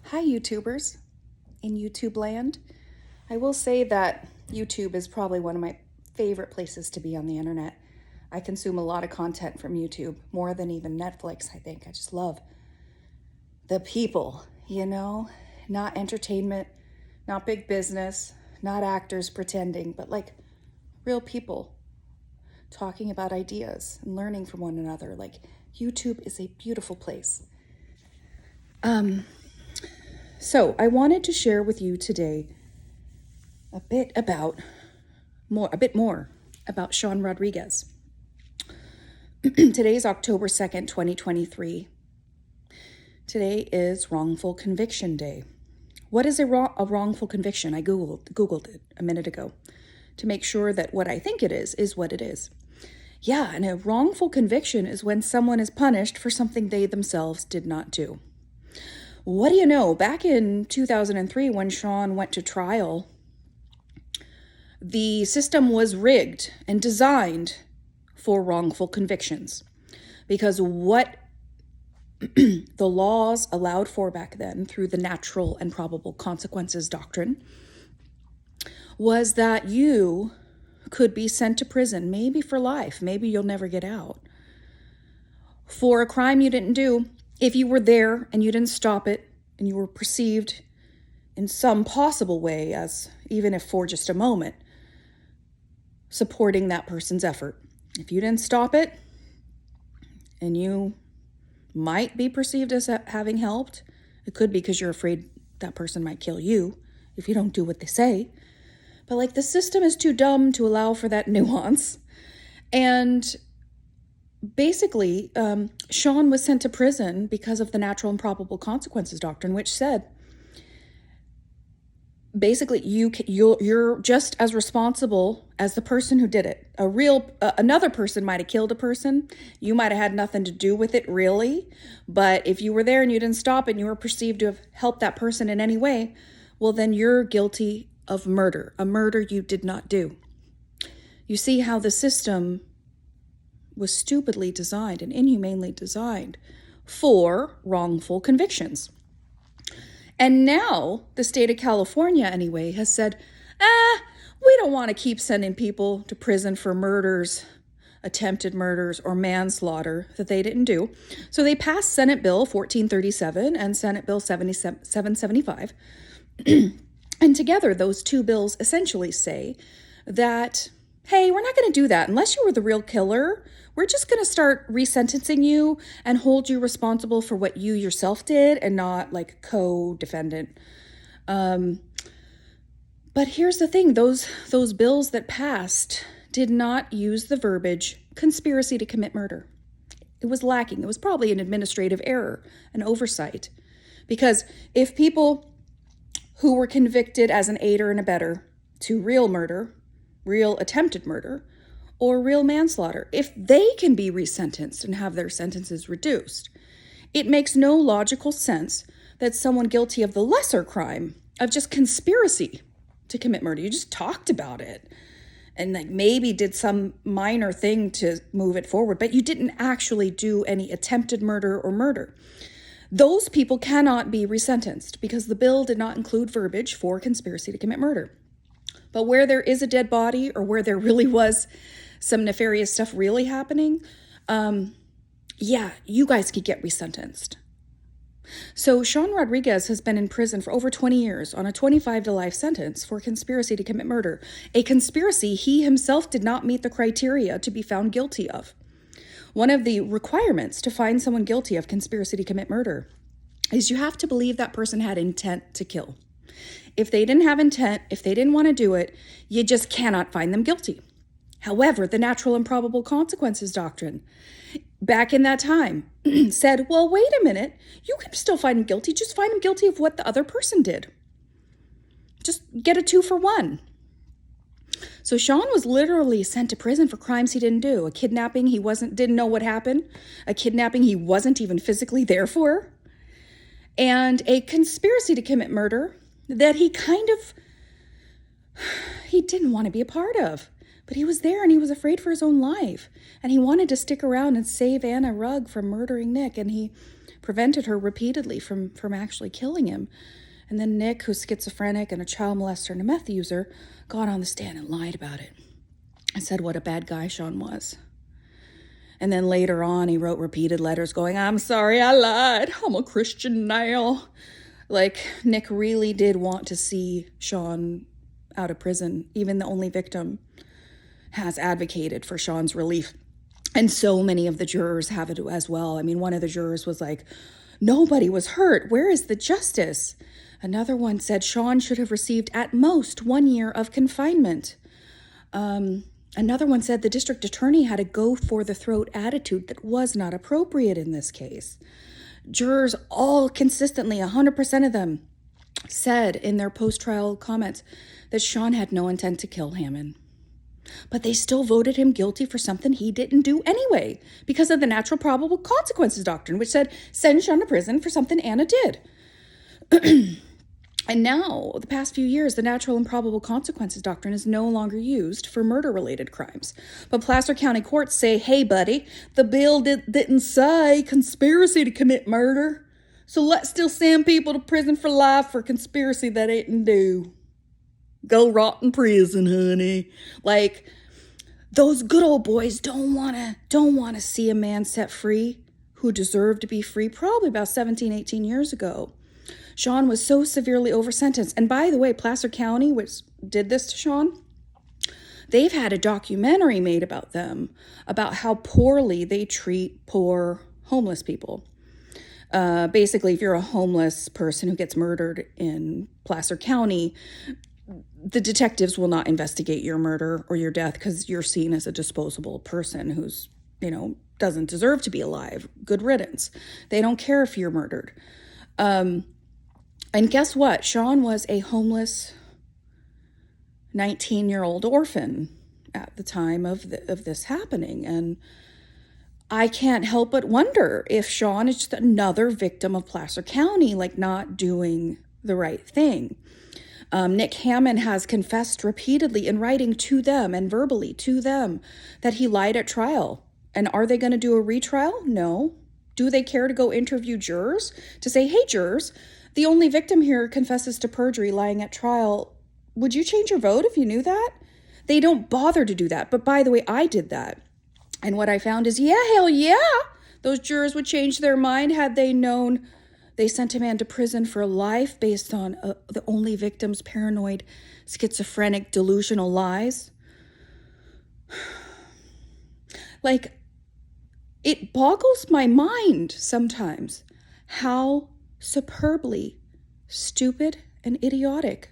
Hi, YouTubers in YouTube land. I will say that YouTube is probably one of my favorite places to be on the internet. I consume a lot of content from YouTube, more than even Netflix, I think. I just love the people, not entertainment, not big business, not actors pretending, but like real people talking about ideas and learning from one another. Like, YouTube is a beautiful place. So I wanted to share with you today a bit more about Sean Rodriguez. Today is October 2nd, 2023. Today is Wrongful Conviction Day. What is a wrongful conviction? I Googled it a minute ago to make sure that what I think it is what it is. Yeah, and a wrongful conviction is when someone is punished for something they themselves did not do. What do you know? Back in 2003, when Sean went to trial, the system was rigged and designed for wrongful convictions, because what the laws allowed for back then through the natural and probable consequences doctrine was that you could be sent to prison, maybe for life, maybe you'll never get out, for a crime you didn't do, if you were there and you didn't stop it and you were perceived in some possible way as, even if for just a moment, supporting that person's effort. If you didn't stop it, and you might be perceived as having helped, it could be because you're afraid that person might kill you if you don't do what they say. But like, the system is too dumb to allow for that nuance. And basically, Sean was sent to prison because of the natural and probable consequences doctrine, which said, basically, you're just as responsible as the person who did it. Another person might have killed a person. You might have had nothing to do with it, really. But if you were there and you didn't stop it and you were perceived to have helped that person in any way, well, then you're guilty of murder, a murder you did not do. You see how the system was stupidly designed and inhumanely designed for wrongful convictions. And now the state of California, anyway, has said, we don't want to keep sending people to prison for murders, attempted murders, or manslaughter that they didn't do. So they passed Senate Bill 1437 and Senate Bill 775. And together, those two bills essentially say that, hey, we're not going to do that. Unless you were the real killer, we're just going to start resentencing you and hold you responsible for what you yourself did and not like co-defendant. But here's the thing. Those bills that passed did not use the verbiage conspiracy to commit murder. It was lacking. It was probably an administrative error, an oversight. Because if people who were convicted as an aider and abetter to real murder, real attempted murder, or real manslaughter, if they can be resentenced and have their sentences reduced, it makes no logical sense that someone guilty of the lesser crime of just conspiracy to commit murder, you just talked about it and like maybe did some minor thing to move it forward, but you didn't actually do any attempted murder or murder. Those people cannot be resentenced because the bill did not include verbiage for conspiracy to commit murder. But where there is a dead body, or where there really was some nefarious stuff really happening, you guys could get resentenced. So Sean Rodriguez has been in prison for over 20 years on a 25 to life sentence for conspiracy to commit murder, a conspiracy he himself did not meet the criteria to be found guilty of. One of the requirements to find someone guilty of conspiracy to commit murder is you have to believe that person had intent to kill. If they didn't have intent, if they didn't want to do it, you just cannot find them guilty. However, the natural and probable consequences doctrine, back in that time, said, well, wait a minute, you can still find them guilty, just find them guilty of what the other person did. Just get a 2-for-1. So Sean was literally sent to prison for crimes he didn't do. A kidnapping he didn't know what happened. A kidnapping he wasn't even physically there for. And a conspiracy to commit murder that he didn't want to be a part of. But he was there and he was afraid for his own life. And he wanted to stick around and save Anna Rugg from murdering Nick. And he prevented her repeatedly from actually killing him. And then Nick, who's schizophrenic and a child molester and a meth user, got on the stand and lied about it and said what a bad guy Sean was. And then later on, he wrote repeated letters going, I'm sorry, I lied. I'm a Christian now. Like, Nick really did want to see Sean out of prison. Even the only victim has advocated for Sean's relief. And so many of the jurors have it as well. I mean, one of the jurors was like, nobody was hurt. Where is the justice? Another one said Sean should have received at most 1 year of confinement. Another one said the district attorney had a go-for-the-throat attitude that was not appropriate in this case. Jurors all consistently, 100% of them, said in their post-trial comments that Sean had no intent to kill Hammond. But they still voted him guilty for something he didn't do anyway, because of the natural probable consequences doctrine, which said send Sean to prison for something Anna did. And now, the past few years, the natural and probable consequences doctrine is no longer used for murder-related crimes. But Placer County courts say, hey, buddy, the bill didn't say conspiracy to commit murder, so let's still send people to prison for life for conspiracy that it didn't do. Go rot in prison, honey. Like, those good old boys don't wanna see a man set free who deserved to be free probably about 17, 18 years ago. Sean was so severely over-sentenced. And by the way, Placer County, which did this to Sean, they've had a documentary made about them, about how poorly they treat poor homeless people. Basically, if you're a homeless person who gets murdered in Placer County, the detectives will not investigate your murder or your death because you're seen as a disposable person who's, doesn't deserve to be alive. Good riddance. They don't care if you're murdered. And guess what? Sean was a homeless 19-year-old orphan at the time of this happening. And I can't help but wonder if Sean is just another victim of Placer County, like not doing the right thing. Nick Hammond has confessed repeatedly in writing to them and verbally to them that he lied at trial. And are they going to do a retrial? No. Do they care to go interview jurors to say, hey, jurors, the only victim here confesses to perjury lying at trial. Would you change your vote if you knew that? They don't bother to do that. But by the way, I did that. And what I found is, yeah, hell yeah, those jurors would change their mind had they known they sent a man to prison for life based on the only victim's paranoid, schizophrenic, delusional lies. Like, it boggles my mind sometimes how superbly stupid and idiotic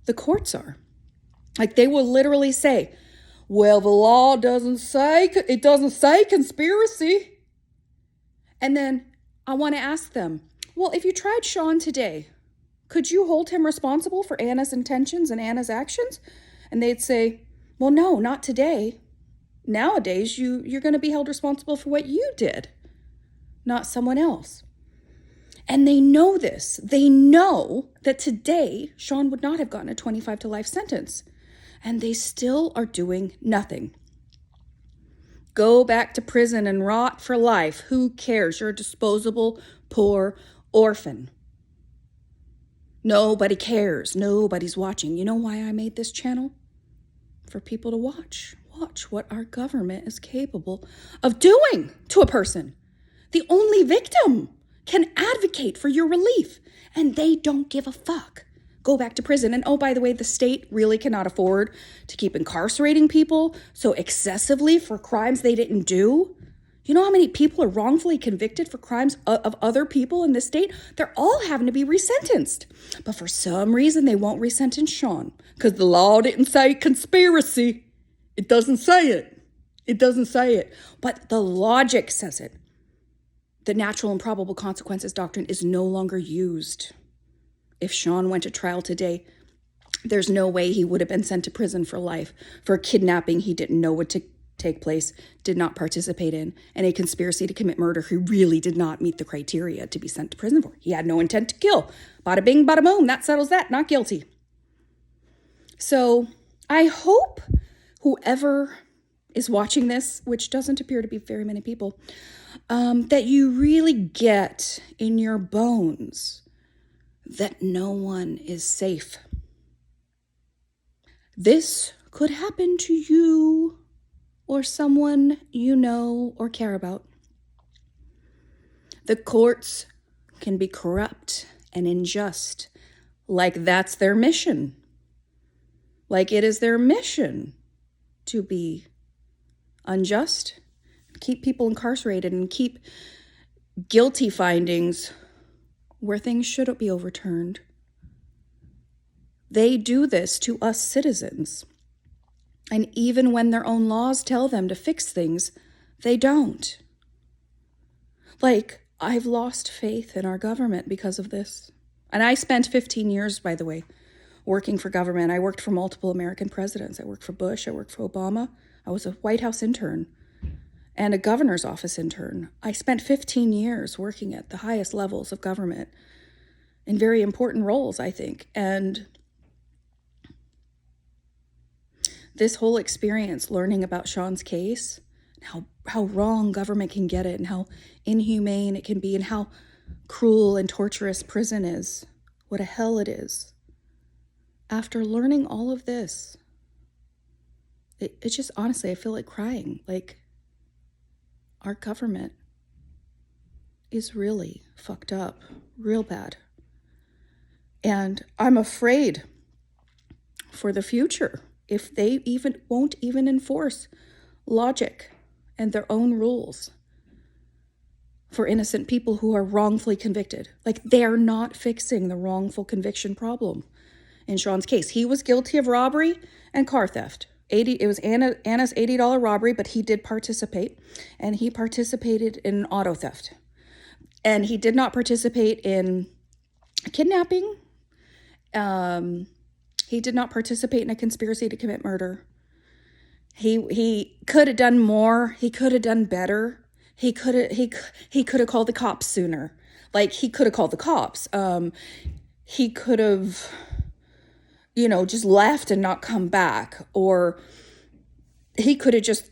the courts are. Like, they will literally say, well, the law doesn't say conspiracy. And then I want to ask them, well, if you tried Sean today, could you hold him responsible for Anna's intentions and Anna's actions? And they'd say, well, no, not today. Nowadays, you're going to be held responsible for what you did, not someone else. And they know this. They know that today, Sean would not have gotten a 25 to life sentence. And they still are doing nothing. Go back to prison and rot for life. Who cares? You're a disposable, poor orphan. Nobody cares. Nobody's watching. You know why I made this channel? For people to watch. Watch what our government is capable of doing to a person. The only victim can advocate for your relief, and they don't give a fuck. Go back to prison. And oh, by the way, the state really cannot afford to keep incarcerating people so excessively for crimes they didn't do. You know how many people are wrongfully convicted for crimes of other people in this state? They're all having to be resentenced. But for some reason, they won't resentence Sean because the law didn't say conspiracy. It doesn't say it. It doesn't say it. But the logic says it. The natural and probable consequences doctrine is no longer used. If Sean went to trial today, there's no way he would have been sent to prison for life for a kidnapping he didn't know would take place, did not participate in, and a conspiracy to commit murder he really did not meet the criteria to be sent to prison for. He had no intent to kill. Bada bing, bada boom. That settles that. Not guilty. So I hope whoever is watching this, which doesn't appear to be very many people, that you really get in your bones that no one is safe. This could happen to you or someone you know or care about. The courts can be corrupt and unjust, like that's their mission. Like it is their mission to be unjust, keep people incarcerated, and keep guilty findings where things shouldn't be overturned. They do this to us citizens. And even when their own laws tell them to fix things, they don't. Like, I've lost faith in our government because of this. And I spent 15 years, by the way, working for government. I worked for multiple American presidents. I worked for Bush. I worked for Obama. I was a White House intern and a governor's office intern. I spent 15 years working at the highest levels of government in very important roles, I think. And this whole experience, learning about Sean's case, how wrong government can get it, and how inhumane it can be, and how cruel and torturous prison is, what a hell it is. After learning all of this, it's just, honestly, I feel like crying. Like, our government is really fucked up, real bad. And I'm afraid for the future if they won't even enforce logic and their own rules for innocent people who are wrongfully convicted. Like, they're not fixing the wrongful conviction problem in Sean's case. He was guilty of robbery and car theft. It was Anna's $80 robbery, but he did participate, and he participated in auto theft. And he did not participate in kidnapping. He did not participate in a conspiracy to commit murder. He could have done more. He could have done better. He could have called the cops sooner. Like, he could have called the cops. He could have, just left and not come back. Or he could have just,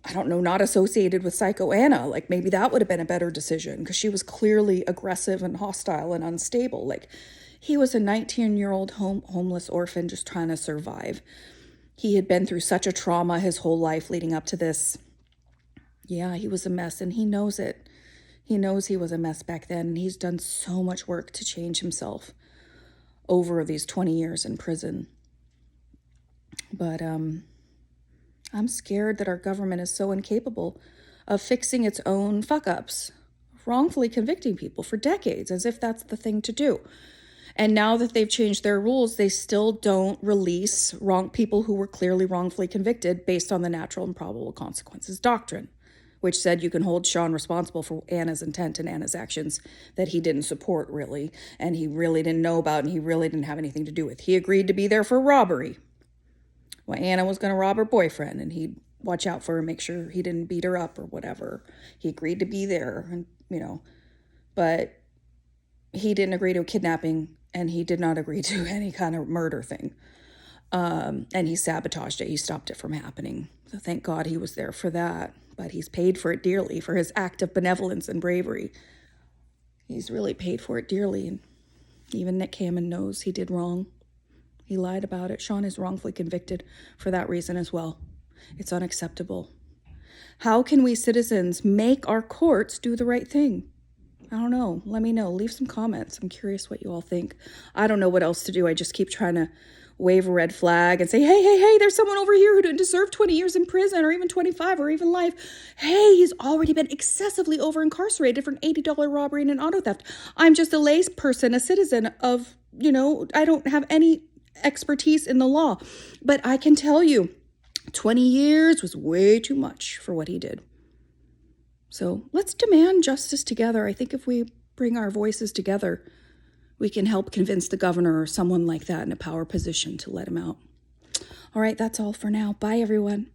I don't know, not associated with Psycho Anna. Like, maybe that would have been a better decision, because she was clearly aggressive and hostile and unstable. Like, he was a 19-year-old homeless orphan just trying to survive. He had been through such a trauma his whole life leading up to this. Yeah, he was a mess, and he knows it. He knows he was a mess back then, and he's done so much work to change himself over these 20 years in prison. But I'm scared that our government is so incapable of fixing its own fuck-ups, wrongfully convicting people for decades, as if that's the thing to do. And now that they've changed their rules, they still don't release people who were clearly wrongfully convicted based on the natural and probable consequences doctrine, which said you can hold Sean responsible for Anna's intent and Anna's actions that he didn't support, really, and he really didn't know about, and he really didn't have anything to do with. He agreed to be there for robbery. Well, Anna was going to rob her boyfriend, and he'd watch out for her, make sure he didn't beat her up or whatever. He agreed to be there, and but he didn't agree to a kidnapping, and he did not agree to any kind of murder thing. And he sabotaged it. He stopped it from happening. So thank God he was there for that. But he's paid for it dearly for his act of benevolence and bravery. He's really paid for it dearly. And even Nick Hammond knows he did wrong. He lied about it. Sean is wrongfully convicted for that reason as well. It's unacceptable. How can we citizens make our courts do the right thing? I don't know. Let me know. Leave some comments. I'm curious what you all think. I don't know what else to do. I just keep trying to wave a red flag and say, hey, there's someone over here who didn't deserve 20 years in prison or even 25 or even life. Hey, he's already been excessively over-incarcerated for an $80 robbery and an auto theft. I'm just a lay person, a citizen of, I don't have any expertise in the law. But I can tell you, 20 years was way too much for what he did. So let's demand justice together. I think if we bring our voices together, we can help convince the governor or someone like that in a power position to let him out. All right, that's all for now. Bye, everyone.